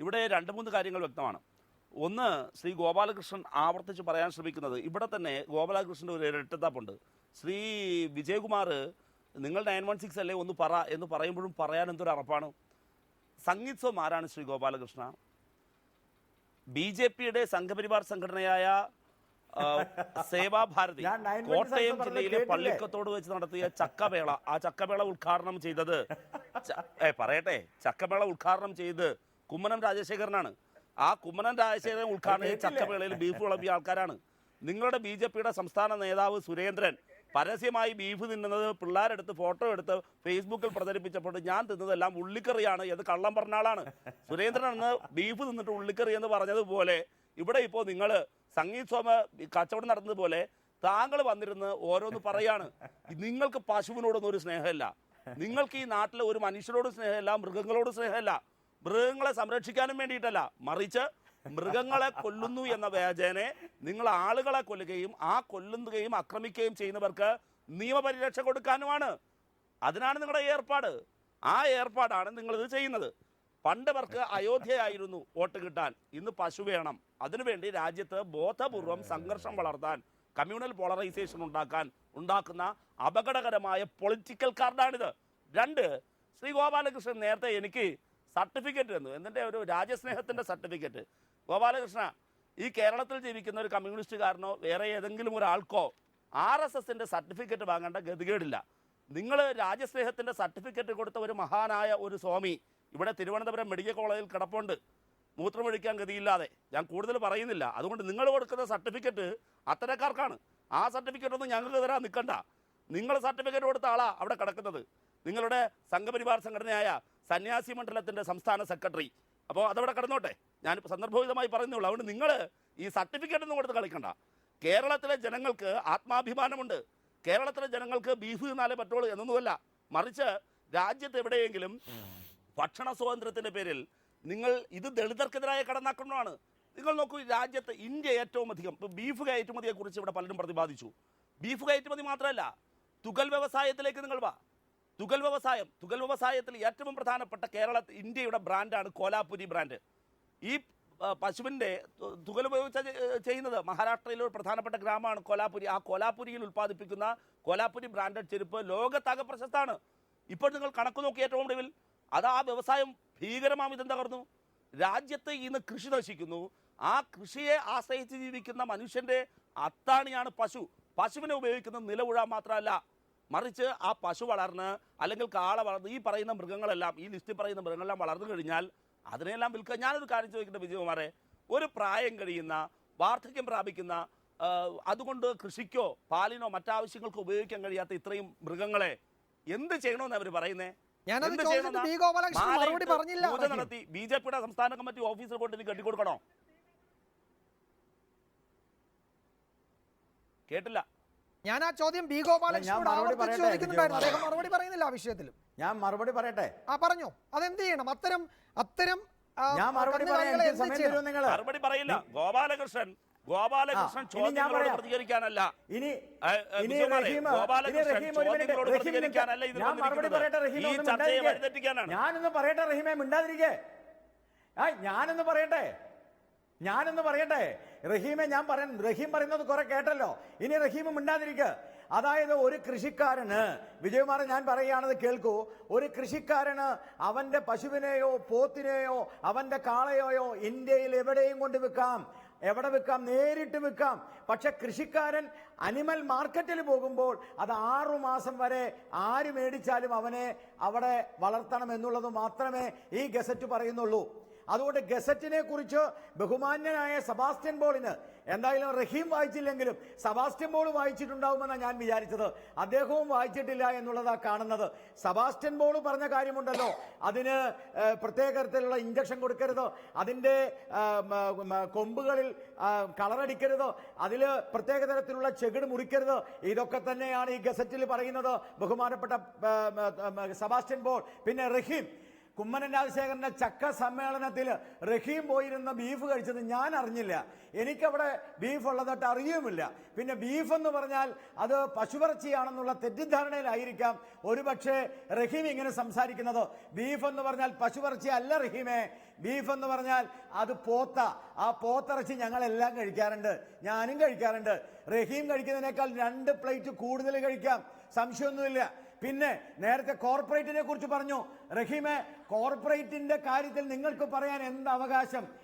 ഇവിടെ രണ്ട് മൂന്ന് കാര്യങ്ങൾ വ്യക്തമാണ്. ഒന്ന്, ശ്രീ ഗോപാലകൃഷ്ണൻ ആവർത്തിച്ച് പറയാൻ ശ്രമിക്കുന്നത്, ഇവിടെ തന്നെ ഗോപാലകൃഷ്ണൻ്റെ ഒരു ഇരട്ടത്താപ്പുണ്ട്. ശ്രീ വിജയകുമാർ നിങ്ങൾ 916 അല്ലേ ഒന്ന് പറ എന്ന് പറയുമ്പോഴും പറയാൻ എന്തൊരു അറപ്പാണ്. സംഗീത്സവം ആരാണ് ശ്രീ ഗോപാലകൃഷ്ണ? BJPയുടെ സംഘപരിവാർ സംഘടനയായ സേവാഭാരതി കോട്ടയം ജില്ലയിലെ പള്ളിക്കത്തോട് വെച്ച് നടത്തിയ ചക്കമേള, ആ ചക്കമേള ഉദ്ഘാടനം ചെയ്തത് ചക്കമേള ഉദ്ഘാടനം ചെയ്ത് കുമ്മനം രാജശേഖരനാണ്. ആ കുമ്മനം രാജശേഖരൻ ഉദ്ഘാടനം ചെയ്ത ചക്കമേളയിൽ ബീഫ് വിളമ്പിയ ആൾക്കാരാണ്. നിങ്ങളുടെ BJPയുടെ സംസ്ഥാന നേതാവ് സുരേന്ദ്രൻ പരസ്യമായി ബീഫ് തിന്നുന്നത് പിള്ളേരെടുത്ത് ഫോട്ടോ എടുത്ത് ഫേസ്ബുക്കിൽ പ്രചരിപ്പിച്ചപ്പോൾ ഞാൻ തിന്നതെല്ലാം ഉള്ളിക്കറിയാണ് എന്ന് കള്ളം പറഞ്ഞ ആളാണ് സുരേന്ദ്രൻ. എന്ന് ബീഫ് തിന്നിട്ട് ഉള്ളിക്കറി എന്ന് പറഞ്ഞതുപോലെ ഇവിടെ ഇപ്പോൾ നിങ്ങൾ സംഗീത് സോമ കച്ചവടം നടത്തുന്നത് പോലെ താങ്കൾ വന്നിരുന്ന് ഓരോന്ന് പറയാണ്. നിങ്ങൾക്ക് പശുവിനോടൊന്നും ഒരു സ്നേഹമില്ല, നിങ്ങൾക്ക് ഈ നാട്ടിലെ ഒരു മനുഷ്യരോട് സ്നേഹമില്ല, മൃഗങ്ങളോട് സ്നേഹമില്ല. മൃഗങ്ങളെ സംരക്ഷിക്കാനും വേണ്ടിയിട്ടല്ല, മറിച്ച് മൃഗങ്ങളെ കൊല്ലുന്നു എന്ന വ്യാജേനെ നിങ്ങൾ ആളുകളെ കൊല്ലുകയും ആ കൊല്ലുകയും ആക്രമിക്കുകയും ചെയ്യുന്നവർക്ക് നിയമപരിരക്ഷ കൊടുക്കാനുമാണ്. അതിനാണ് നിങ്ങളുടെ ഏർപ്പാട്. ആ ഏർപ്പാടാണ് നിങ്ങളിത് ചെയ്യുന്നത്. പണ്ടവർക്ക് അയോധ്യയായിരുന്നു വോട്ട് കിട്ടാൻ, ഇന്ന് പശു വേണം. അതിനുവേണ്ടി രാജ്യത്ത് ബോധപൂർവം സംഘർഷം വളർത്താൻ, കമ്മ്യൂണൽ പോളറൈസേഷൻ ഉണ്ടാക്കുന്ന അപകടകരമായ പൊളിറ്റിക്കൽ കാർഡാണിത്. രണ്ട്, ശ്രീ ഗോപാലകൃഷ്ണൻ നേരത്തെ എനിക്ക് സർട്ടിഫിക്കറ്റ് തന്നു, എന്നിൻ്റെ ഒരു രാജ്യസ്നേഹത്തിൻ്റെ സർട്ടിഫിക്കറ്റ്. ഗോപാലകൃഷ്ണ, ഈ കേരളത്തിൽ ജീവിക്കുന്ന ഒരു കമ്മ്യൂണിസ്റ്റുകാരനോ വേറെ ഏതെങ്കിലും ഒരാൾക്കോ RSSൻ്റെ സർട്ടിഫിക്കറ്റ് വാങ്ങേണ്ട ഗതികേടില്ല. നിങ്ങൾ രാജ്യസ്നേഹത്തിൻ്റെ സർട്ടിഫിക്കറ്റ് കൊടുത്ത ഒരു മഹാനായ ഒരു സ്വാമി ഇവിടെ തിരുവനന്തപുരം മെഡിക്കൽ കോളേജിൽ കിടപ്പുണ്ട്, മൂത്രമൊഴിക്കാൻ ഗതിയില്ലാതെ. ഞാൻ കൂടുതൽ പറയുന്നില്ല. അതുകൊണ്ട് നിങ്ങൾ കൊടുക്കുന്ന സർട്ടിഫിക്കറ്റ് അത്തരക്കാർക്കാണ്. ആ സർട്ടിഫിക്കറ്റ് ഒന്നും ഞങ്ങൾക്ക് തരാൻ നിൽക്കണ്ട. നിങ്ങൾ സർട്ടിഫിക്കറ്റ് കൊടുത്ത ആളാ അവിടെ കിടക്കുന്നത്, നിങ്ങളുടെ സംഘപരിവാർ സംഘടനയായ സന്യാസി മണ്ഡലത്തിൻ്റെ സംസ്ഥാന സെക്രട്ടറി. അപ്പോൾ അതവിടെ കിടന്നോട്ടെ, ഞാനിപ്പോൾ സന്ദർഭോചിതമായി പറയുന്നുള്ളൂ. അതുകൊണ്ട് നിങ്ങൾ ഈ സർട്ടിഫിക്കറ്റ് ഒന്നും കൊടുത്ത് കളിക്കണ്ട. കേരളത്തിലെ ജനങ്ങൾക്ക് ആത്മാഭിമാനമുണ്ട്. കേരളത്തിലെ ജനങ്ങൾക്ക് ബീഫ് തിന്നാലേ പറ്റുള്ളൂ എന്നൊന്നുമല്ല, മറിച്ച് രാജ്യത്ത് എവിടെയെങ്കിലും ഭക്ഷണ സ്വാതന്ത്ര്യത്തിൻ്റെ പേരിൽ നിങ്ങൾ ഇത് ദളിതർക്കെതിരായ കടന്നാക്രമണമാണ്. നിങ്ങൾ നോക്കൂ, രാജ്യത്ത് ഇന്ത്യ ഏറ്റവും അധികം ഇപ്പോൾ ബീഫ് കയറ്റുമതിയെക്കുറിച്ച് ഇവിടെ പലരും പ്രതിപാദിച്ചു. ബീഫ് കയറ്റുമതി മാത്രമല്ല, തുകൽ വ്യവസായത്തിലേക്ക് നിങ്ങൾ വാ. തുകൽ വ്യവസായത്തിൽ ഏറ്റവും പ്രധാനപ്പെട്ട ഇന്ത്യയുടെ ബ്രാൻഡാണ് കോലാപുരി ബ്രാൻഡ്. ഈ പശുവിൻ്റെ തുകൽ ഉപയോഗിച്ച് ചെയ്യുന്നത് മഹാരാഷ്ട്രയിലെ ഒരു പ്രധാനപ്പെട്ട ഗ്രാമമാണ് കോലാപുരി. ആ കോലാപുരിയിൽ ഉൽപ്പാദിപ്പിക്കുന്ന കോലാപുരി ബ്രാൻഡഡ് ചെരുപ്പ് ലോകത്താകെ പ്രശസ്തമാണ്. ഇപ്പോൾ നിങ്ങൾ കണക്ക് നോക്കി ഏറ്റവും ഒടുവിൽ അത് ആ വ്യവസായം ഭീകരമാമിതം തകർന്നു. രാജ്യത്ത് ഇന്ന് കൃഷി നശിക്കുന്നു. ആ കൃഷിയെ ആശ്രയിച്ച് ജീവിക്കുന്ന മനുഷ്യൻ്റെ അത്താണിയാണ് പശു. പശുവിനെ ഉപയോഗിക്കുന്നത് നിലവുഴാൻ മാത്രമല്ല, മറിച്ച് ആ പശു വളർന്ന് അല്ലെങ്കിൽ കാള വളർന്ന് ഈ പറയുന്ന മൃഗങ്ങളെല്ലാം, ഈ ലിസ്റ്റിൽ പറയുന്ന മൃഗങ്ങളെല്ലാം വളർന്നു കഴിഞ്ഞാൽ അതിനെല്ലാം വിൽക്കുക. ഞാനൊരു കാര്യം ചോദിക്കട്ടെ വിജയകുമാറെ, ഒരു പ്രായം കഴിയുന്ന വാർദ്ധക്യം പ്രാപിക്കുന്ന അതുകൊണ്ട് കൃഷിക്കോ പാലിനോ മറ്റാവശ്യങ്ങൾക്കോ ഉപയോഗിക്കാൻ കഴിയാത്ത ഇത്രയും മൃഗങ്ങളെ എന്ത് ചെയ്യണമെന്ന് അവർ പറയുന്നേ? നടത്തി BJPയുടെ സംസ്ഥാന കമ്മിറ്റി ഓഫീസിൽ കൊണ്ട് എനിക്ക് കെട്ടിക്കൊടുക്കണോ? കേട്ടില്ല. ഞാൻ ആ ചോദ്യം ബി ഗോപാലകൃഷ്ണനോട് ചോദിക്കുന്നുണ്ടായിരുന്നു, അദ്ദേഹം മറുപടി പറയുന്നില്ല ആ വിഷയത്തിൽ. ഞാൻ മറുപടി പറയട്ടെ. പറഞ്ഞു. അതെന്ത് ചെയ്യണം? അത്തരം ഞാൻ മറുപടി പറയില്ല. ഗോപാലകൃഷ്ണൻ ചോദ്യങ്ങളോട് പ്രതികരിക്കാനല്ല, ഞാനൊന്ന് പറയട്ടെ റഹീമെ, മിണ്ടാതിരിക്കേ. ഞാനൊന്ന് പറയട്ടെ റഹീമെ, റഹീം പറയുന്നത് കുറെ കേട്ടല്ലോ, ഇനി റഹീം മിണ്ടാതിരിക്കുക. അതായത് ഒരു കൃഷിക്കാരന്, വിജയകുമാർ ഞാൻ പറയുകയാണത് കേൾക്കൂ, ഒരു കൃഷിക്കാരന് അവന്റെ പശുവിനെയോ പോത്തിനെയോ അവന്റെ കാളയോയോ ഇന്ത്യയിൽ എവിടെയും കൊണ്ട് വിൽക്കാം. എവിടെ വിൽക്കാം? നേരിട്ട് വിൽക്കാം. പക്ഷെ കൃഷിക്കാരൻ അനിമൽ മാർക്കറ്റിൽ പോകുമ്പോൾ അത് 6 മാസം വരെ ആര് മേടിച്ചാലും അവനെ അവിടെ വളർത്തണം എന്നുള്ളത് മാത്രമേ ഈ ഗസറ്റ് പറയുന്നുള്ളൂ. അതുകൊണ്ട് ഗസറ്റിനെ കുറിച്ച് ബഹുമാന്യനായ സെബാസ്റ്റ്യൻ പോളിന്, എന്തായാലും റഹീം വായിച്ചില്ലെങ്കിലും സെബാസ്റ്റ്യൻ പോൾ വായിച്ചിട്ടുണ്ടാവുമെന്നാണ് ഞാൻ വിചാരിച്ചത്. അദ്ദേഹവും വായിച്ചിട്ടില്ല എന്നുള്ളതാണ് കാണുന്നത്. സെബാസ്റ്റ്യൻ പോൾ പറഞ്ഞ കാര്യമുണ്ടല്ലോ, അതിന് പ്രത്യേക തരത്തിലുള്ള ഇഞ്ചക്ഷൻ കൊടുക്കരുത്, അതിൻ്റെ കൊമ്പുകളിൽ കളറടിക്കരുത്, അതിൽ പ്രത്യേക തരത്തിലുള്ള ചെകിട് മുറിക്കരുത്. ഇതൊക്കെ തന്നെയാണ് ഈ ഗസറ്റിൽ പറയുന്നത് ബഹുമാനപ്പെട്ട സെബാസ്റ്റ്യൻ പോൾ. പിന്നെ റഹീം, കുമ്മനം രാജശേഖരന്റെ ചക്ക സമ്മേളനത്തിൽ റഹീം പോയിരുന്ന ബീഫ് കഴിച്ചത് ഞാൻ അറിഞ്ഞില്ല. എനിക്കവിടെ ബീഫ് ഉള്ളതായിട്ട് അറിയുമില്ല. പിന്നെ ബീഫ് എന്ന് പറഞ്ഞാൽ അത് പശുവിറച്ചിയാണെന്നുള്ള തെറ്റിദ്ധാരണയിലായിരിക്കാം ഒരുപക്ഷെ റഹീം ഇങ്ങനെ സംസാരിക്കുന്നത്. ബീഫ് എന്ന് പറഞ്ഞാൽ പശുവിറച്ചി അല്ല റഹീമേ. ബീഫ് എന്ന് പറഞ്ഞാൽ അത് പോത്ത. ആ പോത്തിറച്ചി ഞങ്ങളെല്ലാം കഴിക്കാറുണ്ട്, ഞാനും കഴിക്കാറുണ്ട്. റഹീം കഴിക്കുന്നതിനേക്കാൾ 2 പ്ലേറ്റ് കൂടുതൽ കഴിക്കാം, സംശയമൊന്നുമില്ല. പിന്നെ നേരത്തെ കോർപ്പറേറ്റിനെ കുറിച്ച് പറഞ്ഞു റഹീമെ. കോർപ്പറേറ്റിന്റെ കാര്യത്തിൽ നിങ്ങൾക്ക് പറയാൻ എന്ത് അവകാശം?